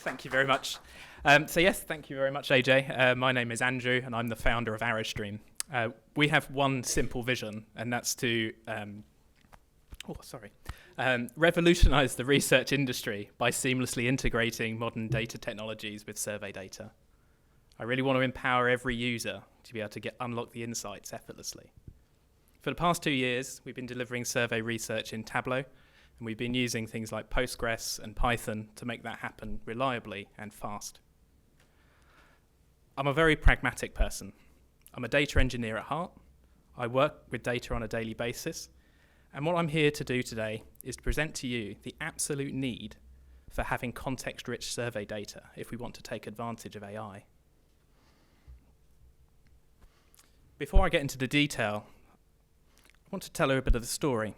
Thank you very much. Thank you very much, AJ. My name is Andrew, and I'm the founder of Arrowstream. We have one simple vision, and that's to revolutionize the research industry by seamlessly integrating modern data technologies with survey data. I really want to empower every user to be able to unlock the insights effortlessly. For the past 2 years, we've been delivering survey research in Tableau, and we've been using things like Postgres and Python to make that happen reliably and fast. I'm a very pragmatic person. I'm a data engineer at heart. I work with data on a daily basis. And what I'm here to do today is to present to you the absolute need for having context-rich survey data if we want to take advantage of AI. Before I get into the detail, I want to tell you a bit of the story.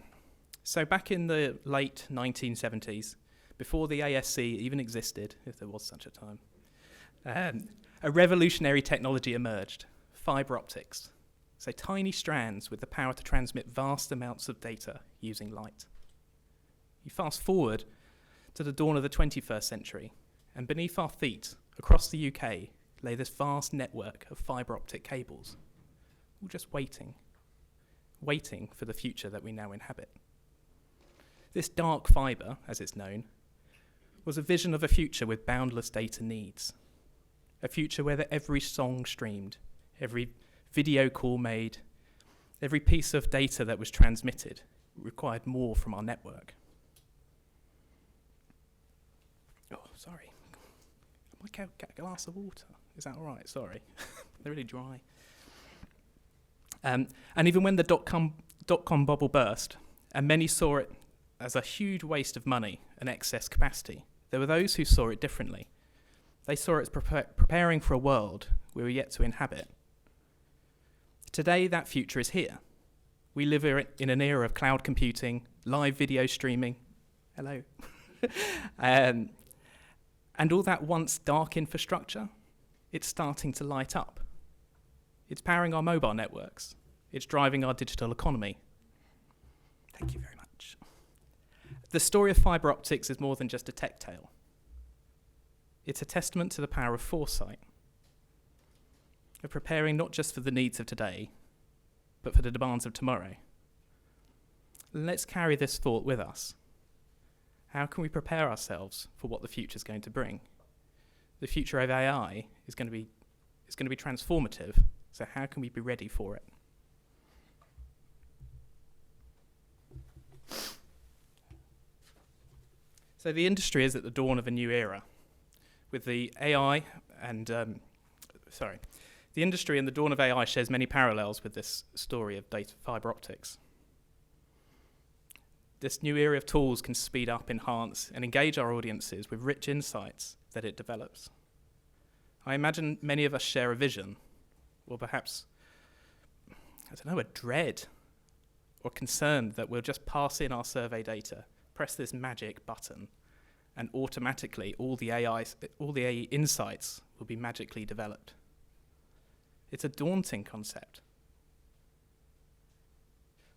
So back in the late 1970s, before the ASC even existed, if there was such a time, a revolutionary technology emerged, fiber optics. So tiny strands with the power to transmit vast amounts of data using light. You fast forward to the dawn of the 21st century, and beneath our feet, across the UK, lay this vast network of fiber optic cables, all just waiting for the future that we now inhabit. This dark fibre, as it's known, was a vision of a future with boundless data needs. A future where every song streamed, every video call made, every piece of data that was transmitted required more from our network. Oh, sorry. I might get a glass of water. Is that all right? Sorry. They're really dry. And even when the dot-com bubble burst, and many saw it as a huge waste of money and excess capacity, there were those who saw it differently. They saw it as preparing for a world we were yet to inhabit. Today, that future is here. We live in an era of cloud computing, live video streaming, hello, and all that once dark infrastructure, it's starting to light up. It's powering our mobile networks. It's driving our digital economy. Thank you very much. The story of fibre optics is more than just a tech tale. It's a testament to the power of foresight, of preparing not just for the needs of today, but for the demands of tomorrow. Let's carry this thought with us. How can we prepare ourselves for what the future is going to bring? The future of AI is going to be transformative, so how can we be ready for it? So the industry is at the dawn of a new era. With the AI the industry and the dawn of AI shares many parallels with this story of data fiber optics. This new era of tools can speed up, enhance, and engage our audiences with rich insights that it develops. I imagine many of us share a vision, or perhaps, a dread or concern that we'll just pass in our survey data, press this magic button, and automatically all the AI insights will be magically developed. It's a daunting concept.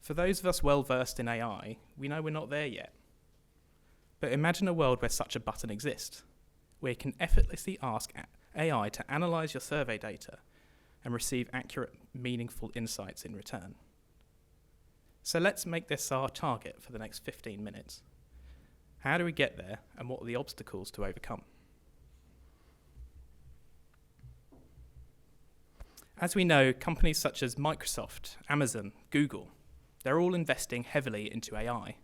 For those of us well versed in AI, we know we're not there yet. But imagine a world where such a button exists, where you can effortlessly ask AI to analyze your survey data and receive accurate, meaningful insights in return. So let's make this our target for the next 15 minutes. How do we get there, and what are the obstacles to overcome? As we know, companies such as Microsoft, Amazon, Google, they're all investing heavily into AI.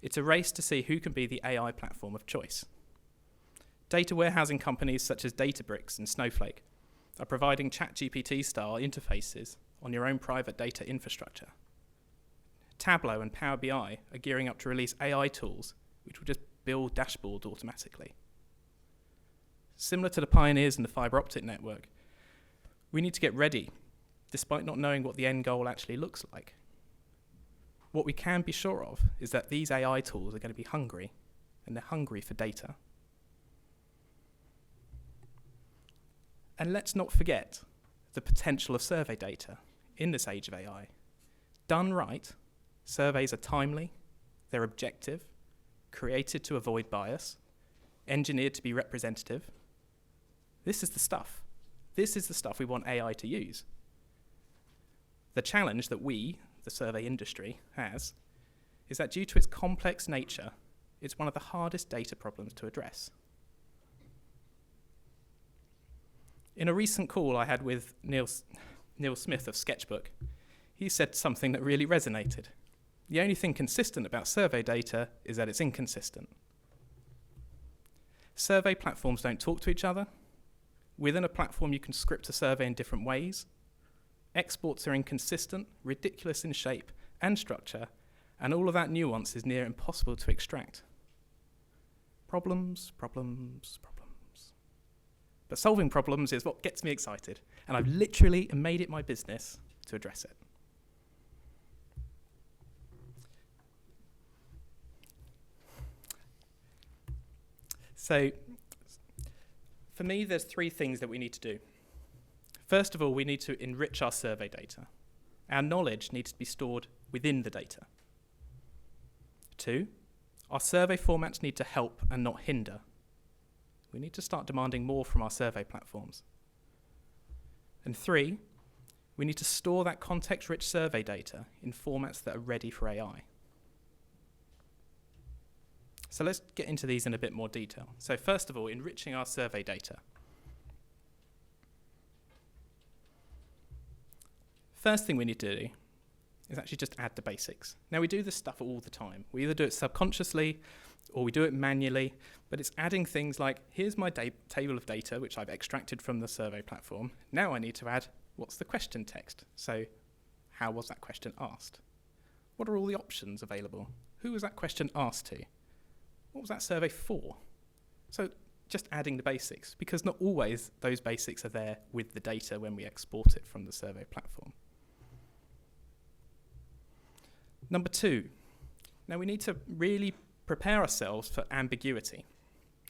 It's a race to see who can be the AI platform of choice. Data warehousing companies such as Databricks and Snowflake are providing ChatGPT-style interfaces on your own private data infrastructure. Tableau and Power BI are gearing up to release AI tools which will just build dashboards automatically. Similar to the pioneers in the fiber optic network, we need to get ready, despite not knowing what the end goal actually looks like. What we can be sure of is that these AI tools are going to be hungry, and they're hungry for data. And let's not forget the potential of survey data in this age of AI. Done right, surveys are timely, they're objective, created to avoid bias, engineered to be representative. This is the stuff. This is the stuff we want AI to use. The challenge that we, the survey industry, has is that due to its complex nature, it's one of the hardest data problems to address. In a recent call I had with Neil Smith of Sketchbook, he said something that really resonated. The only thing consistent about survey data is that it's inconsistent. Survey platforms don't talk to each other. Within a platform, you can script a survey in different ways. Exports are inconsistent, ridiculous in shape and structure, and all of that nuance is near impossible to extract. Problems, problems, problems. But solving problems is what gets me excited, and I've literally made it my business to address it. So, for me, there's three things that we need to do. First of all, we need to enrich our survey data. Our knowledge needs to be stored within the data. 2, our survey formats need to help and not hinder. We need to start demanding more from our survey platforms. And 3, we need to store that context-rich survey data in formats that are ready for AI. So let's get into these in a bit more detail. So first of all, enriching our survey data. First thing we need to do is actually just add the basics. Now, we do this stuff all the time. We either do it subconsciously or we do it manually, but it's adding things like, here's my table of data, which I've extracted from the survey platform. Now I need to add, what's the question text? So how was that question asked? What are all the options available? Who was that question asked to? What was that survey for? So just adding the basics, because not always those basics are there with the data when we export it from the survey platform. Number 2, now we need to really prepare ourselves for ambiguity.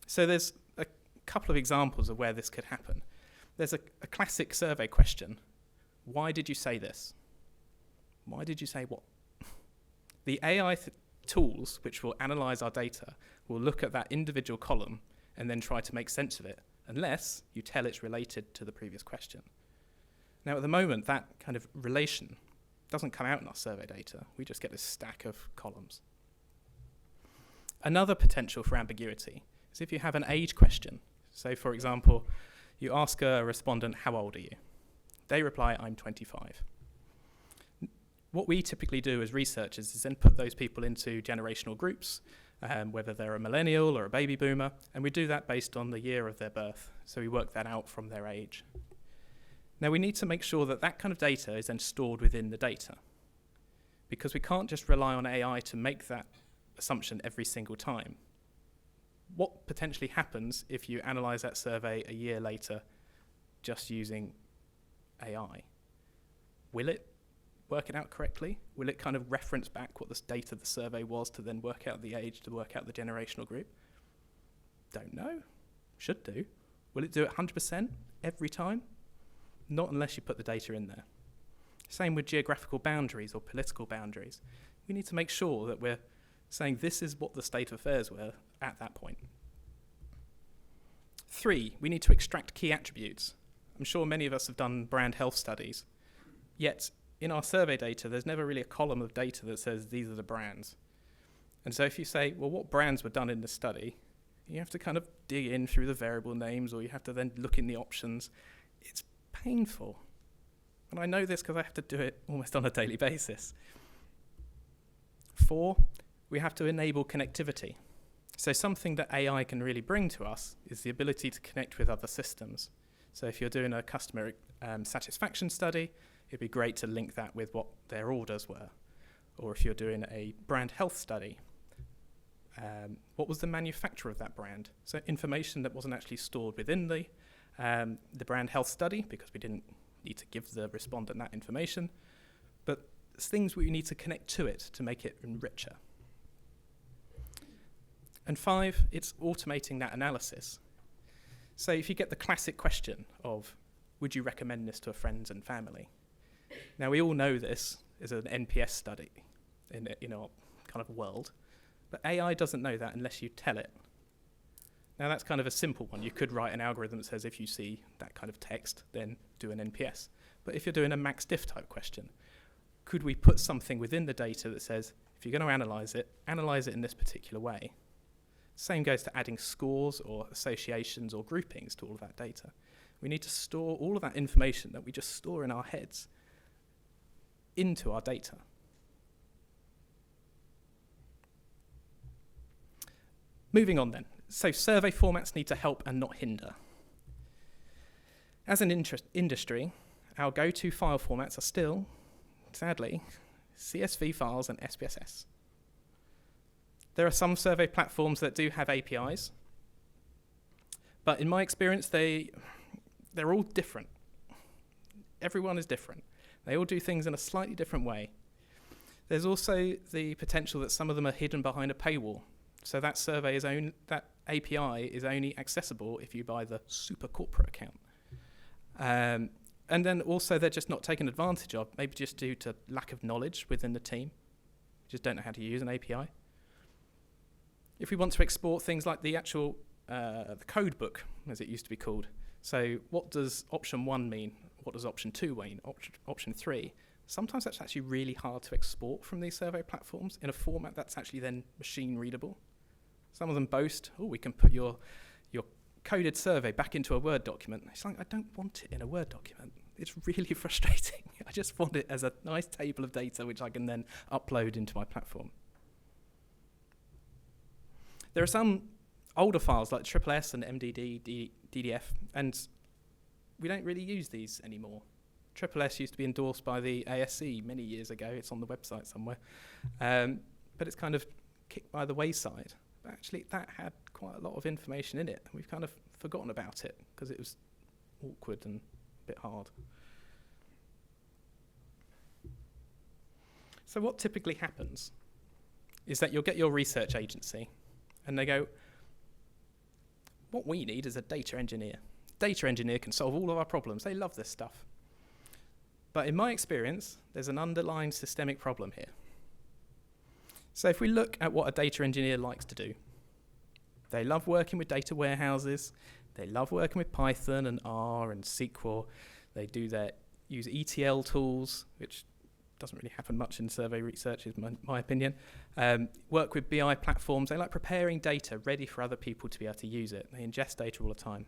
So there's a couple of examples of where this could happen. There's a classic survey question. Why did you say this? Why did you say what? The AI tools, which will analyze our data, will look at that individual column and then try to make sense of it, unless you tell it's related to the previous question. Now, at the moment, that kind of relation doesn't come out in our survey data. We just get this stack of columns. Another potential for ambiguity is if you have an age question. So, for example, you ask a respondent, how old are you? They reply, I'm 25. What we typically do as researchers is then put those people into generational groups, whether they're a millennial or a baby boomer, and we do that based on the year of their birth. So we work that out from their age. Now, we need to make sure that that kind of data is then stored within the data, because we can't just rely on AI to make that assumption every single time. What potentially happens if you analyze that survey a year later just using AI? Will it work it out correctly? Will it kind of reference back what the data of the survey was to then work out the age, to work out the generational group? Don't know. Should do. Will it do it 100% every time? Not unless you put the data in there. Same with geographical boundaries or political boundaries. We need to make sure that we're saying this is what the state of affairs were at that point. 3, we need to extract key attributes. I'm sure many of us have done brand health studies, yet in our survey data, there's never really a column of data that says these are the brands. And so if you say, well, what brands were done in the study, you have to kind of dig in through the variable names, or you have to then look in the options. It's painful. And I know this because I have to do it almost on a daily basis. 4, we have to enable connectivity. So something that AI can really bring to us is the ability to connect with other systems. So if you're doing a customer satisfaction study, it'd be great to link that with what their orders were. Or if you're doing a brand health study, what was the manufacturer of that brand? So information that wasn't actually stored within the brand health study, because we didn't need to give the respondent that information, but it's things we need to connect to it to make it richer. And 5, it's automating that analysis. So if you get the classic question of, would you recommend this to friends and family? Now, we all know this is an NPS study in our kind of world, but AI doesn't know that unless you tell it. Now that's kind of a simple one. You could write an algorithm that says if you see that kind of text, then do an NPS. But if you're doing a max diff type question, could we put something within the data that says, if you're going to analyze it in this particular way? Same goes to adding scores or associations or groupings to all of that data. We need to store all of that information that we just store in our heads into our data. Moving on then. So survey formats need to help and not hinder. As an industry, our go-to file formats are still, sadly, CSV files and SPSS. There are some survey platforms that do have APIs, but in my experience, they're all different. Everyone is different. They all do things in a slightly different way. There's also the potential that some of them are hidden behind a paywall. So that that API is only accessible if you buy the super corporate account. And then also they're just not taken advantage of, maybe just due to lack of knowledge within the team. Just don't know how to use an API. If we want to export things like the actual the code book, as it used to be called, so what does option 1 mean? What does option 2 mean? Option 3? Sometimes that's actually really hard to export from these survey platforms in a format that's actually then machine readable. Some of them boast, oh, we can put your coded survey back into a Word document. It's like, I don't want it in a Word document. It's really frustrating. I just want it as a nice table of data which I can then upload into my platform. There are some older files like SSS and MDD, DDF, and we don't really use these anymore. SSS used to be endorsed by the ASC many years ago. It's on the website somewhere. But it's kind of kicked by the wayside. But actually, that had quite a lot of information in it, and we've kind of forgotten about it because it was awkward and a bit hard. So what typically happens is that you'll get your research agency, and they go, what we need is a data engineer. Data engineer can solve all of our problems. They love this stuff. But in my experience, there's an underlying systemic problem here. So if we look at what a data engineer likes to do, they love working with data warehouses, they love working with Python and R and SQL, they use ETL tools, which doesn't really happen much in survey research, is my opinion. Work with BI platforms, they like preparing data ready for other people to be able to use it. They ingest data all the time.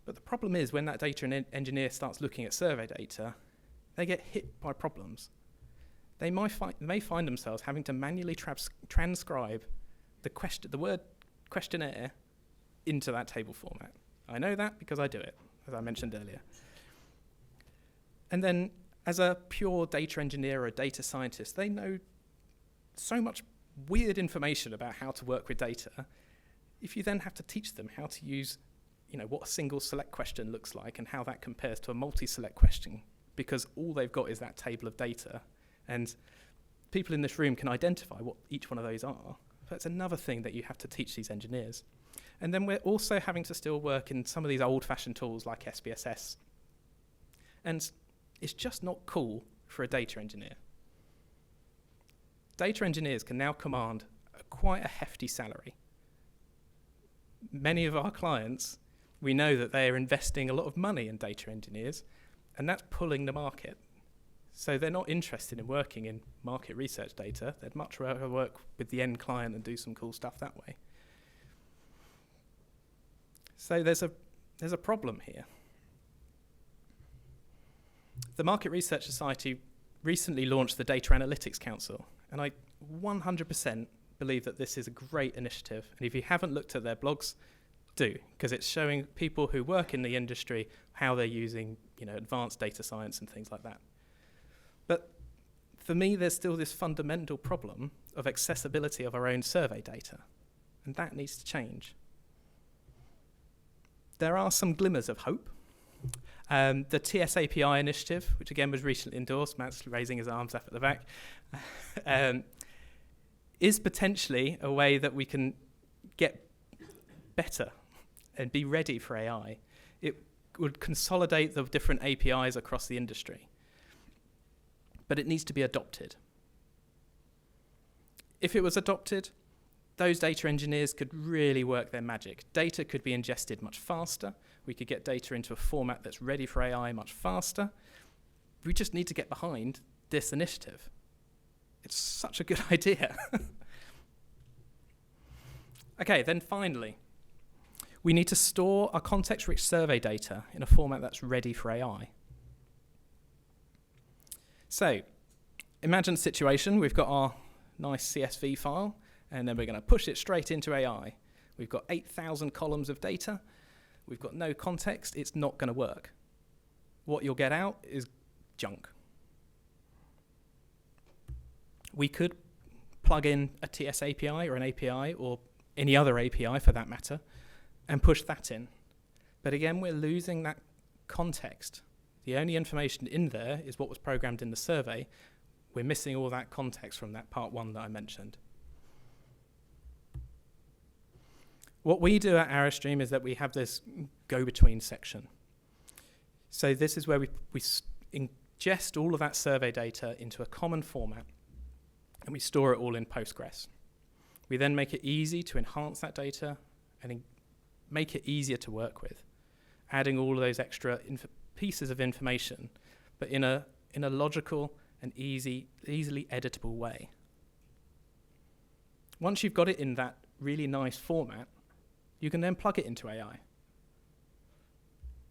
But the problem is when that data engineer starts looking at survey data, they get hit by problems. They may find themselves having to manually transcribe the word questionnaire into that table format. I know that because I do it, as I mentioned earlier. And then as a pure data engineer or a data scientist, they know so much weird information about how to work with data. If you then have to teach them how to use what a single select question looks like and how that compares to a multi-select question, because all they've got is that table of data, and people in this room can identify what each one of those are. That's another thing that you have to teach these engineers. And then we're also having to still work in some of these old-fashioned tools like SPSS. And it's just not cool for a data engineer. Data engineers can now command quite a hefty salary. Many of our clients, we know that they are investing a lot of money in data engineers, and that's pulling the market. So they're not interested in working in market research data. They'd much rather work with the end client and do some cool stuff that way. So there's a problem here. The Market Research Society recently launched the Data Analytics Council, and I 100% believe that this is a great initiative. And if you haven't looked at their blogs, do, because it's showing people who work in the industry how they're using advanced data science and things like that. But for me, there's still this fundamental problem of accessibility of our own survey data, and that needs to change. There are some glimmers of hope. The TS API initiative, which again was recently endorsed, Matt's raising his arms up at the back, is potentially a way that we can get better and be ready for AI. It would consolidate the different APIs across the industry. But it needs to be adopted. If it was adopted, those data engineers could really work their magic. Data could be ingested much faster. We could get data into a format that's ready for AI much faster. We just need to get behind this initiative. It's such a good idea. Okay, then finally, we need to store our context-rich survey data in a format that's ready for AI. So, imagine a situation. We've got our nice CSV file, and then we're going to push it straight into AI. We've got 8,000 columns of data. We've got no context. It's not going to work. What you'll get out is junk. We could plug in a TS API or an API or any other API for that matter and push that in. But again, we're losing that context. The only information in there is what was programmed in the survey. We're missing all that context from that part one that I mentioned. What we do at Arrowstream is that we have this go-between section. So this is where we ingest all of that survey data into a common format, and we store it all in Postgres. We then make it easy to enhance that data and make it easier to work with, adding all of those extra pieces of information, but in a logical and easily editable way. Once you've got it in that really nice format, you can then plug it into AI.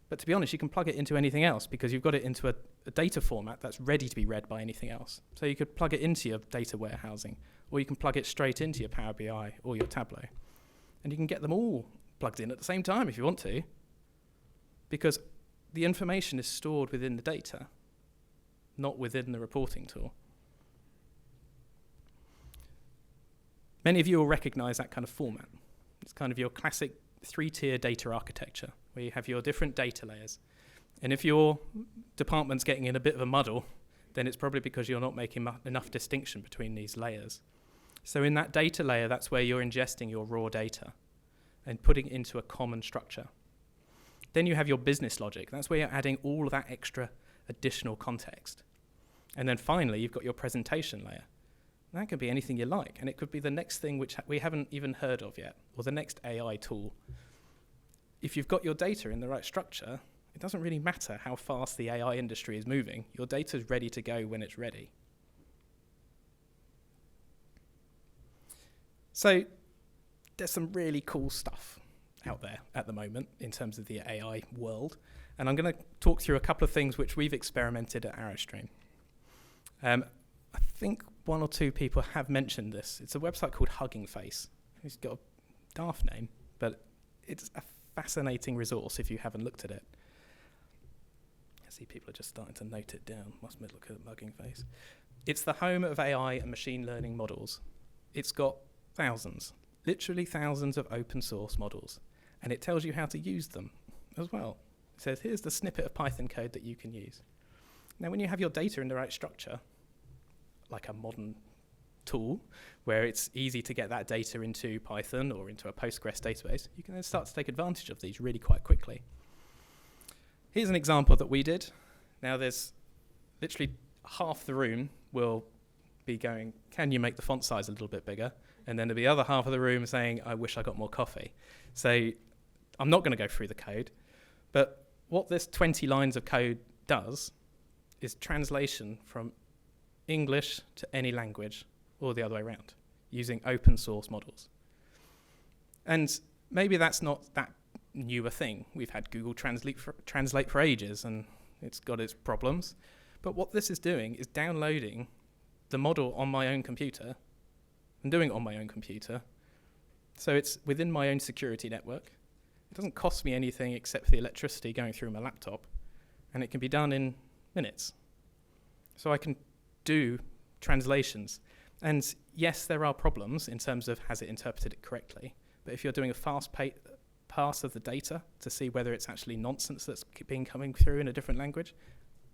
But to be honest, you can plug it into anything else because you've got it into a data format that's ready to be read by anything else. So you could plug it into your data warehousing, or you can plug it straight into your Power BI or your Tableau. And you can get them all plugged in at the same time if you want to, because the information is stored within the data, not within the reporting tool. Many of you will recognize that kind of format. It's kind of your classic 3-tier data architecture, where you have your different data layers. And if your department's getting in a bit of a muddle, then it's probably because you're not making enough distinction between these layers. So in that data layer, that's where you're ingesting your raw data and putting it into a common structure. Then you have your business logic. That's where you're adding all of that extra additional context. And then finally, you've got your presentation layer. That could be anything you like, and it could be the next thing which we haven't even heard of yet, or the next AI tool. If you've got your data in the right structure, it doesn't really matter how fast the AI industry is moving. Your data is ready to go when it's ready. So there's some really cool stuff out there at the moment in terms of the AI world, and I'm going to talk through a couple of things which we've experimented at Arrowstream. I think one or two people have mentioned this. It's a website called Hugging Face. It's got a daft name, but it's a fascinating resource if you haven't looked at it. I see people are just starting to note it down. Must look at Hugging Face. It's the home of AI and machine learning models. It's got thousands, literally thousands of open source models, and it tells you how to use them as well. It says, here's the snippet of Python code that you can use. Now, when you have your data in the right structure, like a modern tool where it's easy to get that data into Python or into a Postgres database, you can then start to take advantage of these really quite quickly. Here's an example that we did. Now there's literally half the room will be going, can you make the font size a little bit bigger? And then there'll be the other half of the room saying, I wish I got more coffee. So I'm not going to go through the code, but what this 20 lines of code does is translation from English to any language, or the other way around, using open source models. And maybe that's not that new a thing. We've had Google Translate for ages, and it's got its problems. But what this is doing is downloading the model on my own computer and doing it on my own computer. So it's within my own security network. It doesn't cost me anything except for the electricity going through my laptop, and it can be done in minutes. So I can do translations. And yes, there are problems in terms of has it interpreted it correctly, but if you're doing a fast pass of the data to see whether it's actually nonsense that's been coming through in a different language,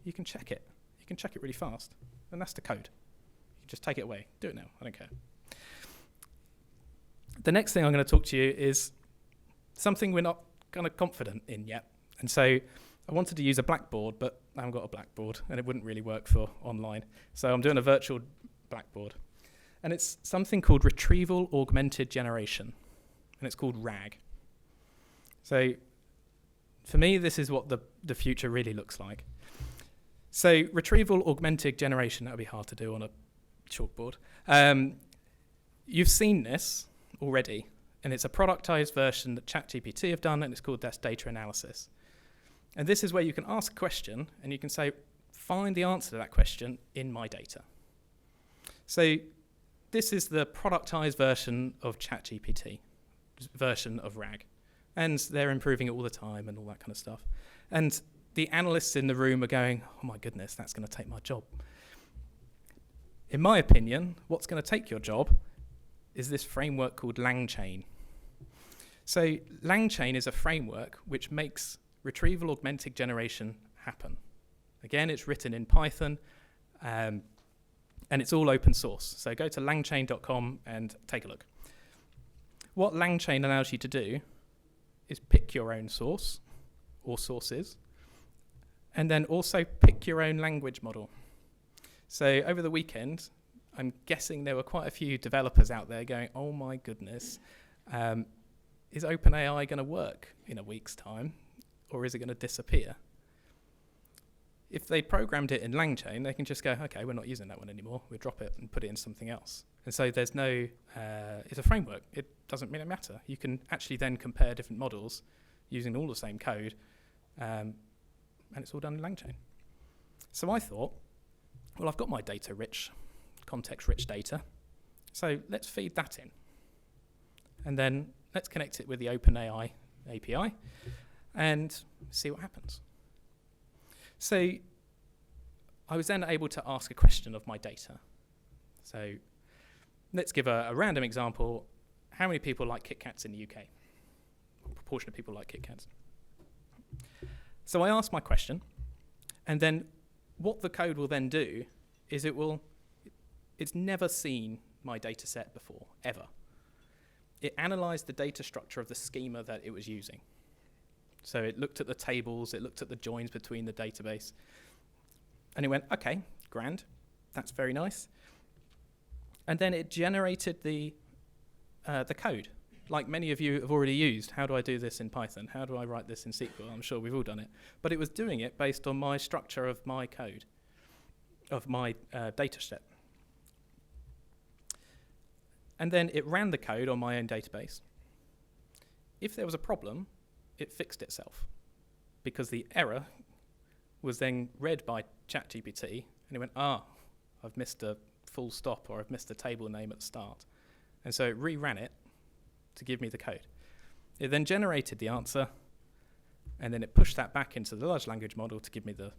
you can check it. You can check it really fast, and that's the code. You just take it away. Do it now. I don't care. The next thing I'm going to talk to you is something we're not kind of confident in yet. And so I wanted to use a blackboard, but I haven't got a blackboard, and it wouldn't really work for online. So I'm doing a virtual blackboard. And it's something called Retrieval Augmented Generation, and it's called RAG. So for me, this is what the future really looks like. So Retrieval Augmented Generation, that would be hard to do on a chalkboard. You've seen this already, and it's a productized version that ChatGPT have done, and it's called data analysis. And this is where you can ask a question, and you can say, find the answer to that question in my data. So this is the productized version of ChatGPT, version of RAG. And they're improving it all the time and all that kind of stuff. And the analysts in the room are going, oh my goodness, that's going to take my job. In my opinion, what's going to take your job is this framework called LangChain. So LangChain is a framework which makes retrieval augmented generation happen. Again, it's written in Python, and it's all open source. So go to langchain.com and take a look. What LangChain allows you to do is pick your own source or sources, and then also pick your own language model. So over the weekend, I'm guessing there were quite a few developers out there going, oh my goodness, is OpenAI going to work in a week's time, or is it going to disappear? If they programmed it in LangChain, they can just go, okay, we're not using that one anymore. We'll drop it and put it in something else. And so there's no, it's a framework. It doesn't really matter. You can actually then compare different models using all the same code, and it's all done in LangChain. So I thought, well, I've got my data-rich, context-rich data, so let's feed that in. And then let's connect it with the OpenAI API and see what happens. So I was then able to ask a question of my data. So let's give a random example. How many people like Kit Kats in the UK? What proportion of people like Kit Kats? So I asked my question, and then what the code will then do is it's never seen my data set before, ever. It analyzed the data structure of the schema that it was using. So it looked at the tables, it looked at the joins between the database, and it went, okay, grand, that's very nice. And then it generated the code, like many of you have already used. How do I do this in Python? How do I write this in SQL? I'm sure we've all done it. But it was doing it based on my structure of my code, of my data set. And then it ran the code on my own database. If there was a problem, it fixed itself, because the error was then read by ChatGPT, and it went, I've missed a full stop, or I've missed a table name at the start. And so it reran it to give me the code. It then generated the answer, and then it pushed that back into the large language model to give me the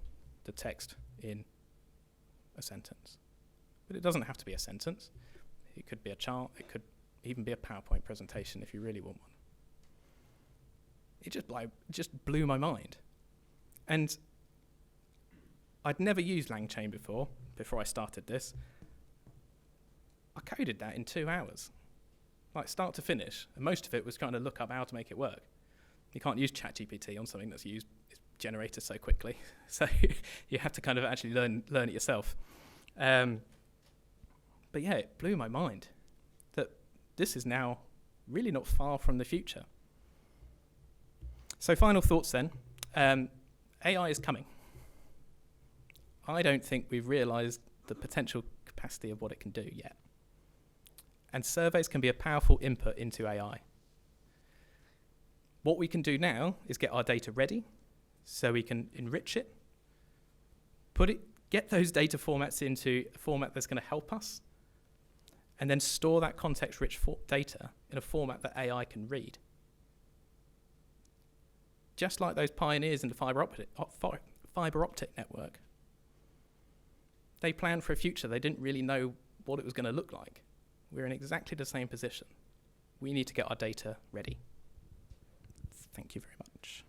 text in a sentence. But it doesn't have to be a sentence. It could be a chart. It could even be a PowerPoint presentation if you really want one. It just blew my mind. And I'd never used LangChain before I started this. I coded that in 2 hours, like start to finish. And most of it was trying to look up how to make it work. You can't use ChatGPT on something that's used it's generated so quickly. So you have to kind of actually learn it yourself. But yeah, it blew my mind that this is now really not far from the future. So final thoughts then. AI is coming. I don't think we've realized the potential capacity of what it can do yet. And surveys can be a powerful input into AI. What we can do now is get our data ready so we can enrich it, get those data formats into a format that's going to help us, and then store that context-rich data in a format that AI can read. Just like those pioneers in the fiber optic network. They planned for a future. They didn't really know what it was going to look like. We're in exactly the same position. We need to get our data ready. Thank you very much.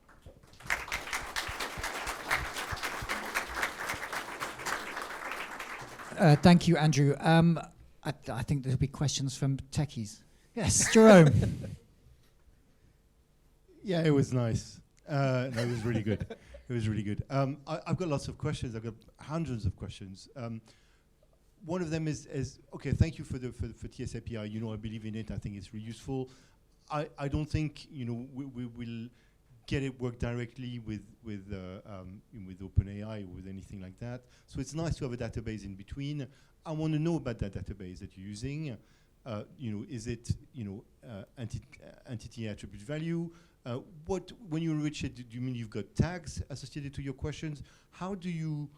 Thank you, Andrew. I think there'll be questions from techies. Yes, Jerome. Yeah, it was nice. No, it was really good. It was really good. I've got lots of questions. I've got hundreds of questions. one of them is okay. Thank you for TS API. You know, I believe in it. I think it's really useful. I don't think we will get it work directly with OpenAI or with anything like that. So it's nice to have a database in between. I want to know about that database that you're using. Is it entity attribute value? When you enrich it, do you mean you've got tags associated to your questions? How do you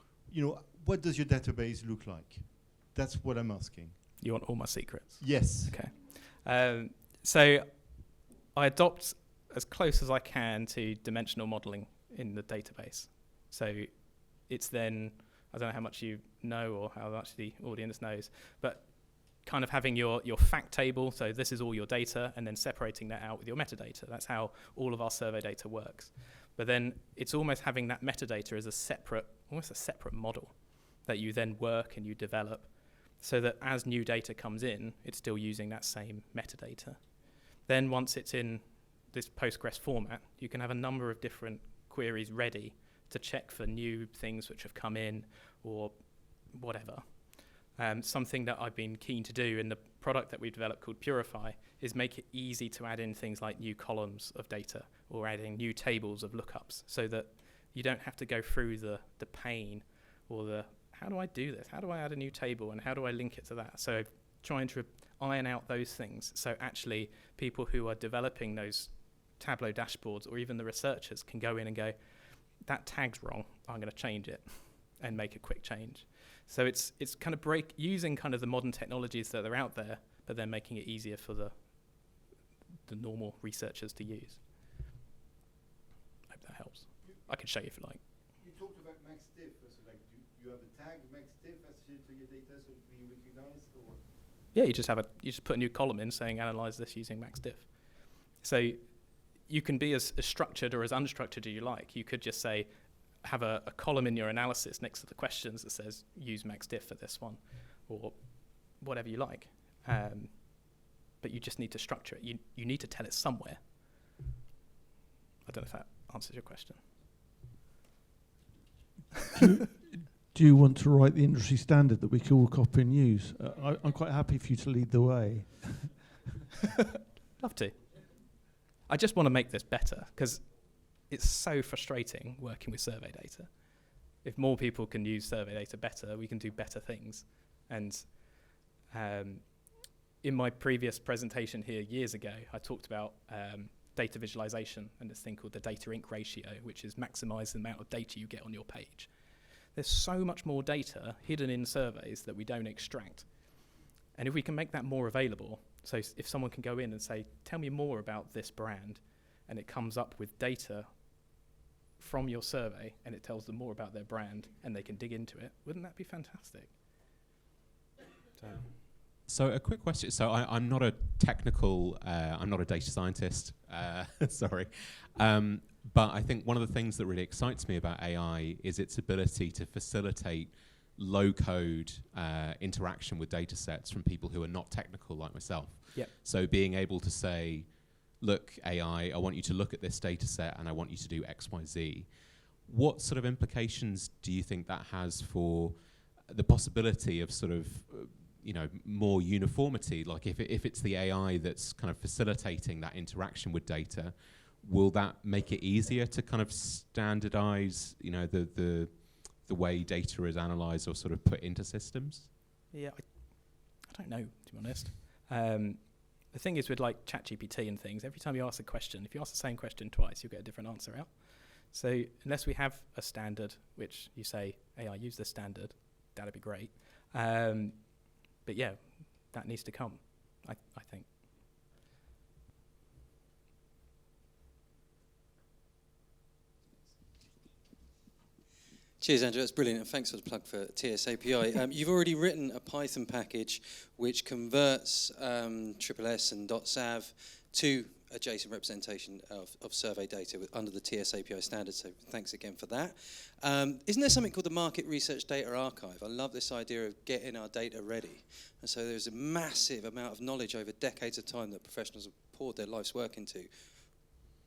what does your database look like? That's what I'm asking. You want all my secrets? Yes. Okay. So I adopt as close as I can to dimensional modeling in the database. So it's then, I don't know how much you know or how much the audience knows, but kind of having your fact table, so this is all your data, and then separating that out with your metadata. That's how all of our survey data works. But then it's almost having that metadata as almost a separate model that you then work and you develop, so that as new data comes in, it's still using that same metadata. Then once it's in this Postgres format, you can have a number of different queries ready to check for new things which have come in or whatever. Something that I've been keen to do in the product that we've developed called Purify is make it easy to add in things like new columns of data or adding new tables of lookups, so that you don't have to go through the pain or the, how do I do this? How do I add a new table and how do I link it to that? So trying to iron out those things, so actually people who are developing those Tableau dashboards or even the researchers can go in and go, that tag's wrong, I'm going to change it and make a quick change. So it's kind of using kind of the modern technologies that are out there, but then making it easier for the normal researchers to use. I hope that helps. I can show you if you like. You talked about maxdiff. So like, do you have a tag maxdiff associated to your data so it can be recognized? Or? Yeah, you just put a new column in saying analyze this using maxdiff. So you can be as structured or as unstructured as you like. You could just say, have a column in your analysis next to the questions that says use maxdiff for this one, or whatever you like. But you just need to structure it. You need to tell it somewhere. I don't know if that answers your question. Do you want to write the industry standard that we can all copy and use? I'm quite happy for you to lead the way. Love to. I just want to make this better, because it's so frustrating working with survey data. If more people can use survey data better, we can do better things. And in my previous presentation here years ago, I talked about data visualization and this thing called the data ink ratio, which is maximize the amount of data you get on your page. There's so much more data hidden in surveys that we don't extract. And if we can make that more available, so if someone can go in and say, tell me more about this brand, and it comes up with data from your survey, and it tells them more about their brand, and they can dig into it, wouldn't that be fantastic? So a quick question. So I'm not a technical, I'm not a data scientist, sorry. But I think one of the things that really excites me about AI is its ability to facilitate low-code interaction with data sets from people who are not technical like myself. Yep. So being able to say, look, AI, I want you to look at this data set and I want you to do X, Y, Z. What sort of implications do you think that has for the possibility of sort of more uniformity? Like if it's the AI that's kind of facilitating that interaction with data, will that make it easier to kind of standardize, the way data is analyzed or sort of put into systems? Yeah, I don't know, to be honest. The thing is with like ChatGPT and things, every time you ask a question, if you ask the same question twice, you'll get a different answer out. So unless we have a standard, which you say, AI, use this standard, that'd be great. But yeah, that needs to come, I think. Cheers, Andrew. That's brilliant, and thanks for the plug for TS API. You've already written a Python package which converts SSS and .sav to a JSON representation of survey data under the TS API standard, so thanks again for that. Isn't there something called the Market Research Data Archive? I love this idea of getting our data ready. And so there's a massive amount of knowledge over decades of time that professionals have poured their life's work into.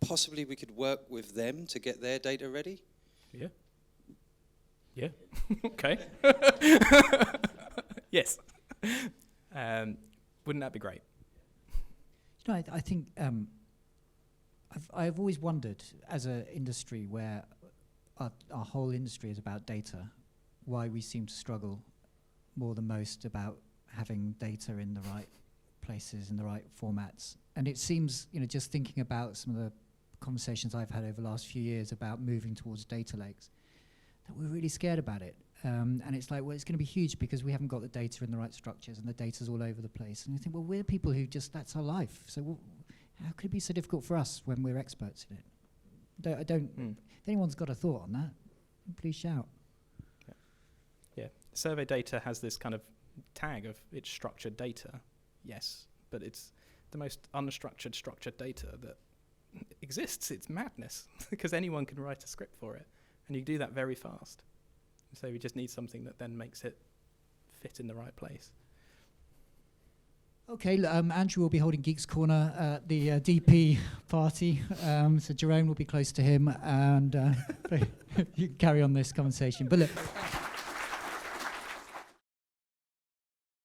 Possibly we could work with them to get their data ready? Yeah. Yeah. Okay. Yes. Wouldn't that be great? You know, I think I've always wondered, as an industry where our whole industry is about data, why we seem to struggle more than most about having data in the right places, in the right formats. And it seems, you know, just thinking about some of the conversations I've had over the last few years about moving towards data lakes, that we're really scared about it. And it's like, well, it's going to be huge because we haven't got the data in the right structures and the data's all over the place. And you think, well, we're people who just, that's our life. So how could it be so difficult for us when we're experts in it? If anyone's got a thought on that, please shout. Yeah. Survey data has this kind of tag of it's structured data, yes, but it's the most unstructured structured data that exists. It's madness because anyone can write a script for it, and you do that very fast. So we just need something that then makes it fit in the right place. Okay, Andrew will be holding Geeks Corner at the DP party, so Jerome will be close to him, and you can carry on this conversation. But look.